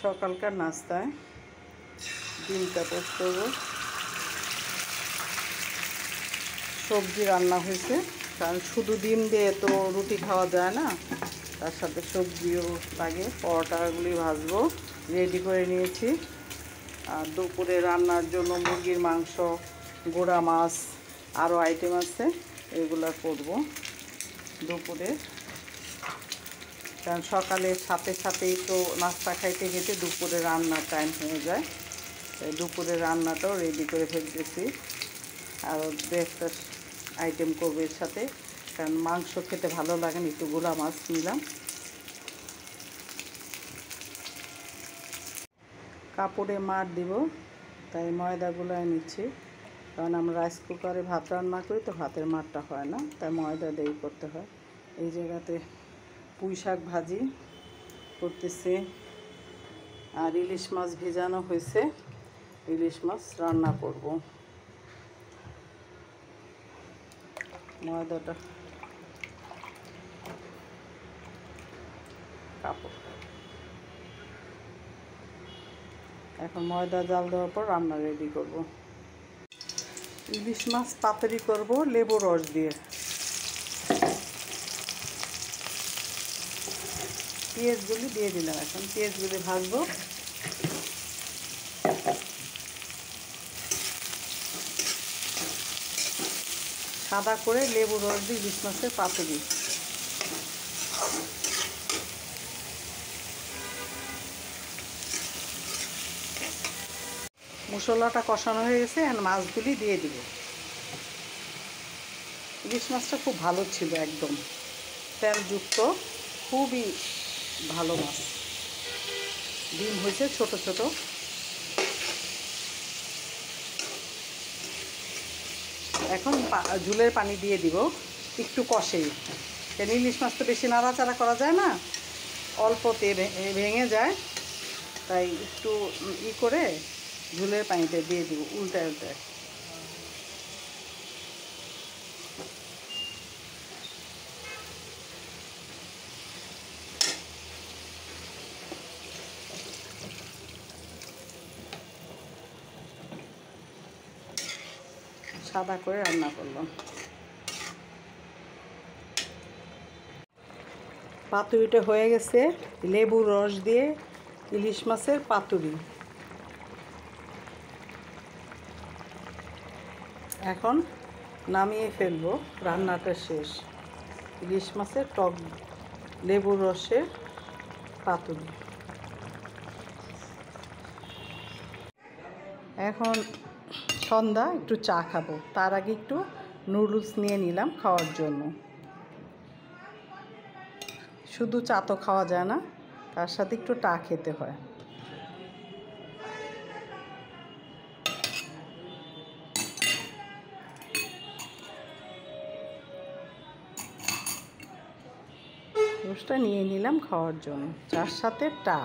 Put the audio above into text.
সকালকার নাস্তায় ডিমটা পোস্ট করব। সবজি রান্না হয়েছে, কারণ শুধু ডিম দিয়ে তো রুটি খাওয়া যায় না, তার সাথে সবজিও লাগে। পরোটাগুলি ভাজবো, রেডি করে নিয়েছি। আর দুপুরে রান্নার জন্য মুরগির মাংস, গোড়া মাছ, আরও আইটেম আছে, এগুলো করব দুপুরে। কারণ সকালের সাথে সাথেই তো নাস্তা খাইতে খেতে দুপুরে রান্নার টাইম হয়ে যায়। দুপুরে রান্নাটাও রেডি করে ফেলতেছি। আরও দু একটা আইটেম করবো এর সাথে, কারণ মাংস খেতে ভালো লাগে না। একটু গোলা মাছ নিলাম। কাপড়ে মার দিব, তাই ময়দাগুলোয় নিচ্ছি। কারণ আমরা রাইস কুকারে ভাত রান্না করি, তো ভাতের মারটা হয় না, তাই ময়দা দিয়েই করতে হয়। এই জায়গাতে পুঁই শাক ভাজি করতেছি, আর ইলিশ মাছ ভেজানো হয়েছে, ইলিশ মাছ রান্না করব। ময়দাটা কাপড় এখন ময়দা জাল দেওয়ার পর রান্না রেডি করব। ইলিশ মাছ পাতুরি করব লেবু রস দিয়ে। পেঁয়াজগুলি দিয়ে দিলাম, এখন পেঁয়াজগুলি ভাজবো। সাদা করে লেবু রস দিয়ে ইলিশ মাছের পাতুরি। মশলাটা কষানো হয়ে গেছে, আর মাছগুলি দিয়ে দিব। ইলিশ মাছটা খুব ভালো ছিল, একদম তেলযুক্ত, খুবই ভালো মাছ। ডিম হয়েছে ছোট ছোট। এখন ঝুলের পানি দিয়ে দিব, একটু কষেই। কেন ইলিশ মাছ তো বেশি নাড়াচাড়া করা যায় না, অল্পতে ভেঙে যায়, তাই একটু করে ঝুলের পানিতে দিয়ে দিব, উল্টায় উল্টায়। সাদা করে রান্না করলাম। পাতুরিটা হয়ে গেছে, লেবুর রস দিয়ে ইলিশ মাছের পাতুরি। এখন নামিয়ে ফেলবো, রান্নাটা শেষ। ইলিশ মাছের টক লেবুর রসের পাতুরি। এখন সন্ধ্যা, একটু চা খাবো, তার আগে একটু নুডলস নিয়ে নিলাম খাওয়ার জন্য। শুধু চা তো খাওয়া যায় না, তার সাথে একটু টা খেতে হয়। রোস্টটা নিয়ে নিলাম খাওয়ার জন্য, চার সাথে টা।